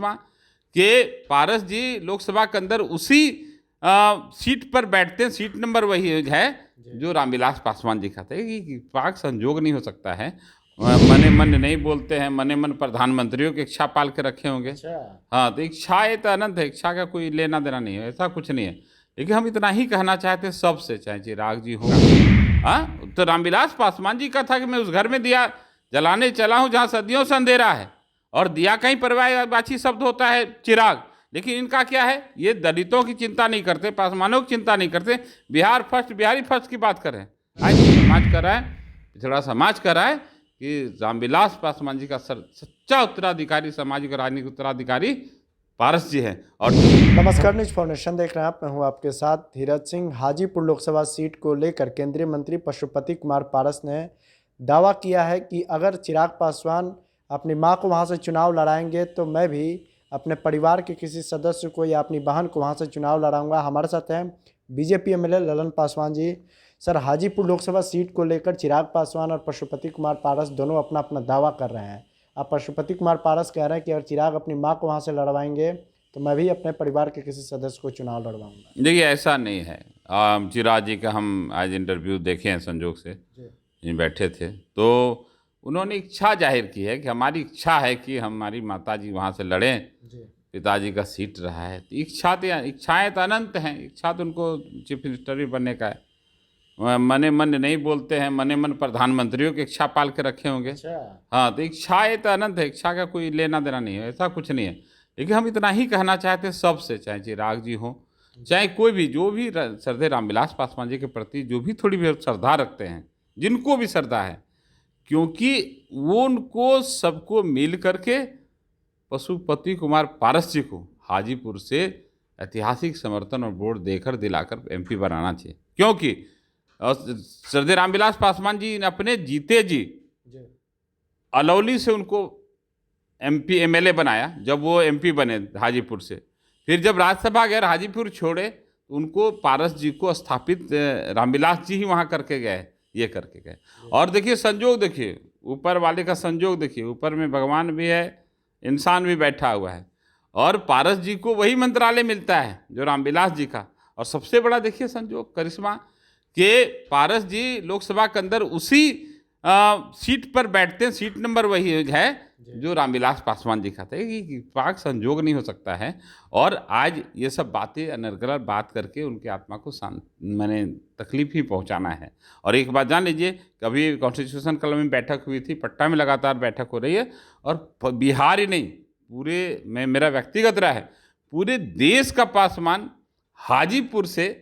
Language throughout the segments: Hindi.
कि पारस जी लोकसभा के अंदर उसी सीट पर बैठते हैं, सीट नंबर वही है जो रामविलास पासवान जी का था। कि पाक संजोग नहीं हो सकता है। मने मन नहीं बोलते हैं, मने मन प्रधानमंत्रियों की इच्छा पाल के रखे होंगे। हाँ, तो इच्छा ये तो अनंत है, इच्छा का कोई लेना देना नहीं है, ऐसा कुछ नहीं है। लेकिन हम इतना ही कहना चाहते हैं सबसे, चाहे चिराग जी हो। हाँ, तो रामविलास पासवान जी का था कि मैं उस घर में दिया जलाने चला हूं जहां सदियों से अंधेरा है, और दिया कहीं पर्यायवाची शब्द होता है चिराग। लेकिन इनका क्या है, ये दलितों की चिंता नहीं करते, पासवानों की चिंता नहीं करते, बिहार फर्स्ट, बिहारी फर्स्ट की बात करें। आज समाज कर रहा है, पिछड़ा समाज कर रहा है कि रामविलास पासवान जी का सच्चा उत्तराधिकारी, सामाजिक और राजनीतिक उत्तराधिकारी पारस जी हैं। और नमस्कार, न्यूज फाउंडेशन देख रहे हैं आप, मैं हूं आपके साथ धीरज सिंह। हाजीपुर लोकसभा सीट को लेकर केंद्रीय मंत्री पशुपति कुमार पारस ने दावा किया है कि अगर चिराग पासवान अपनी मां को वहां से चुनाव लड़ाएंगे तो मैं भी अपने परिवार के किसी सदस्य को या अपनी बहन को वहां से चुनाव लड़ाऊंगा। हमारे साथ हैं BJP MLA Lalan Paswan ji. Sir, Hajipur Lok Sabha seat को लेकर चिराग पासवान और पशुपति कुमार पारस दोनों अपना अपना दावा कर रहे हैं। अब पशुपति कुमार पारस कह रहे हैं कि अगर चिराग अपनी मां को वहां से लड़वाएंगे तो मैं भी अपने परिवार के किसी सदस्य को चुनाव लड़वाऊंगा। देखिए, ऐसा नहीं है। चिराग जी का हम आज इंटरव्यू देखे हैं, संजोग से यहीं बैठे थे, तो उन्होंने इच्छा जाहिर की है कि हमारी इच्छा है कि हमारी माता जी वहाँ से लड़ें, पिताजी का सीट रहा है। तो इच्छाएं तो अनंत हैं, इच्छा तो उनको चीफ मिनिस्टर भी बनने का है। मने मन नहीं बोलते हैं, मने मन प्रधानमंत्रियों की इच्छा पाल के रखे होंगे। हाँ, तो इच्छाएं तो अनंत है, इच्छा का कोई लेना देना नहीं है, ऐसा कुछ नहीं है। लेकिन हम इतना ही कहना चाहते हैं सबसे, चाहे चिराग जी हो, चाहे कोई भी, जो भी श्रद्धेय रामविलास पासवान जी के प्रति जो भी थोड़ी भी श्रद्धा रखते हैं, जिनको भी श्रद्धा है, क्योंकि वो उनको सबको मिल करके पशुपति कुमार पारस जी को हाजीपुर से ऐतिहासिक समर्थन और वोट देकर दिलाकर एमपी बनाना चाहिए। क्योंकि श्रद्धेय रामविलास पासवान जी ने अपने जीते जी अलौली से उनको एमपी एमएलए बनाया, जब वो एमपी बने हाजीपुर से। फिर जब राज्यसभा गए, हाजीपुर छोड़े, तो उनको पारस जी को स्थापित रामविलास जी ही वहाँ करके गए, ये करके गए। और देखिए संजोग, देखिए ऊपर वाले का संजोग, देखिए ऊपर में भगवान भी है, इंसान भी बैठा हुआ है, और पारस जी को वही मंत्रालय मिलता है जो रामविलास जी का। और सबसे बड़ा देखिए संजोग, करिश्मा, कि पारस जी लोकसभा के अंदर उसी सीट पर बैठते हैं, सीट नंबर वही है जो रामविलास पासवान जी का था। कि पाक संजोग नहीं हो सकता है। और आज ये सब बातें अनर्गल बात करके उनकी आत्मा को मैंने तकलीफ ही पहुंचाना है। और एक बात जान लीजिए, कभी कॉन्स्टिट्यूशन क्लब में बैठक हुई थी, पट्टा में लगातार बैठक हो रही है, और बिहार ही नहीं, पूरे में मेरा व्यक्तिगत राय है, पूरे देश का पासवान हाजीपुर से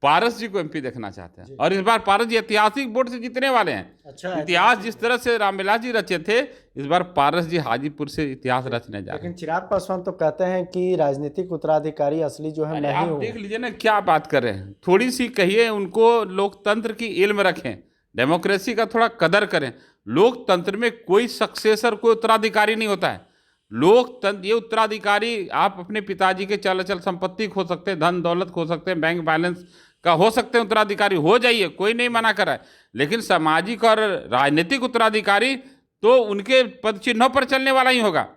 पारस जी को एमपी देखना चाहते हैं। और इस बार पारस जी ऐतिहासिक वोट से जीतने वाले हैं। अच्छा, इतिहास जिस तरह से रामविलास जी रचे थे, इस बार पारस जी हाजीपुर से इतिहास रचने जा रहे हैं। लेकिन चिराग पासवान तो कहते हैं कि राजनीतिक उत्तराधिकारी असली जो है मैं ही हूं। देख लीजिए ना, क्या बात कर रहे हैं। थोड़ी सी कहिए उनको, लोकतंत्र की इल्म रखें, डेमोक्रेसी का थोड़ा कदर करें। लोकतंत्र में कोई सक्सेसर, कोई उत्तराधिकारी नहीं होता है। लोकतंत्र, ये उत्तराधिकारी आप अपने पिताजी के चल अचल संपत्ति खो सकते हैं, धन दौलत खो सकते हैं, बैंक बैलेंस का हो सकते हैं उत्तराधिकारी, हो जाइए, कोई नहीं मना कर रहा है। लेकिन सामाजिक और राजनीतिक उत्तराधिकारी तो उनके पद चिन्हों पर चलने वाला ही होगा।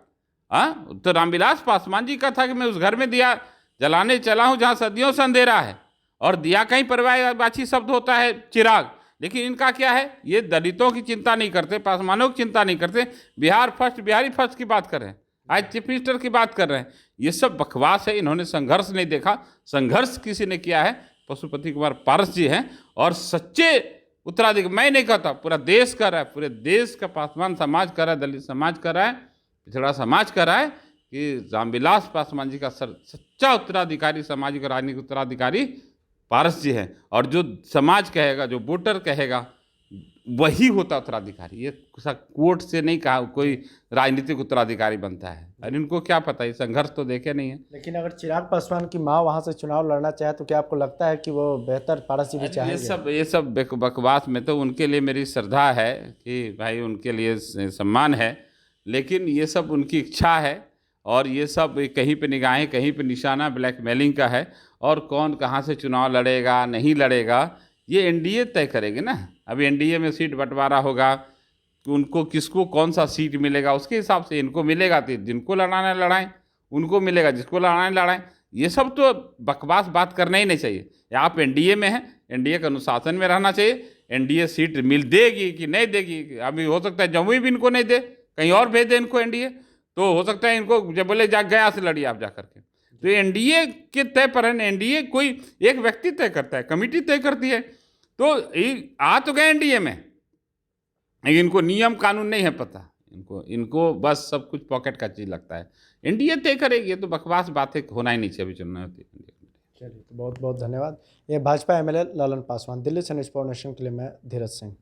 हाँ, तो रामविलास पासवान जी का था कि मैं उस घर में दिया जलाने चला हूं जहां सदियों से अंधेरा है, और दिया कहीं पर्यायवाची शब्द होता है चिराग। लेकिन इनका क्या है, ये दलितों की चिंता नहीं करते, पासवानों की चिंता नहीं करते, बिहार फर्स्ट, बिहारी फर्स्ट की बात कर रहे हैं, आज चीफ मिनिस्टर की बात कर रहे हैं। ये सब बकवास है। इन्होंने संघर्ष नहीं देखा। संघर्ष किसी ने किया है, पशुपति कुमार पारस जी हैं, और सच्चे उत्तराधिकारी। मैं नहीं कहता, पूरा देश कर रहा है, पूरे देश का पासवान समाज कर रहा है, दलित समाज कर रहा है, पिछड़ा समाज कर रहा है कि रामविलास पासवान जी का सच्चा उत्तराधिकारी, सामाजिक और राजनीतिक उत्तराधिकारी पारस जी हैं। और जो समाज कहेगा, जो वोटर कहेगा, वही होता उत्तराधिकारी। ये कोर्ट से नहीं कहा कोई राजनीतिक उत्तराधिकारी बनता है। और इनको क्या पता, ये संघर्ष तो देखे नहीं है। लेकिन अगर चिराग पासवान की मां वहां से चुनाव लड़ना चाहे तो क्या आपको लगता है कि वो बेहतर पारस जी भी चाहेंगे? ये सब बकवास में तो उनके लिए मेरी श्रद्धा है कि भाई उनके लिए सम्मान है, लेकिन ये सब उनकी इच्छा है। और ये सब कहीं पे निगाहें, कहीं पे निशाना ब्लैकमेलिंग का है। और कौन कहाँ से चुनाव लड़ेगा नहीं लड़ेगा, ये एनडीए तय करेंगे ना। अभी एनडीए में सीट बंटवारा होगा, उनको किसको कौन सा सीट मिलेगा, उसके हिसाब से इनको मिलेगा तो जिनको लड़ाना लड़ाएं, उनको मिलेगा, जिसको लड़ाएं लड़ाएं। ये सब तो बकवास बात करना ही नहीं चाहिए। आप एनडीए में हैं, एनडीए के अनुशासन में रहना चाहिए। एनडीए सीट देगी कि नहीं देगी, अभी हो सकता है जमुई भी इनको नहीं दे, कहीं और भेज दे इनको एनडीए, तो हो सकता है इनको जब बोले जा गया से लड़िए आप जा करके। तो एनडीए के तय पर है। एनडीए कोई एक व्यक्ति तय करता है, कमेटी तय करती है। तो आ तो गए एनडीए में, लेकिन इनको नियम कानून नहीं है पता। इनको बस सब कुछ पॉकेट का चीज लगता है। एनडीए तय करेगी, तो बकवास बातें होना ही नहीं चाहिए अभी चुनाव होती है। चलिए, तो बहुत बहुत धन्यवाद। ये भाजपा एमएलए ललन पासवान। दिल्ली से न्यूज़ फॉर नेशन के लिए मैं धीरज सिंह।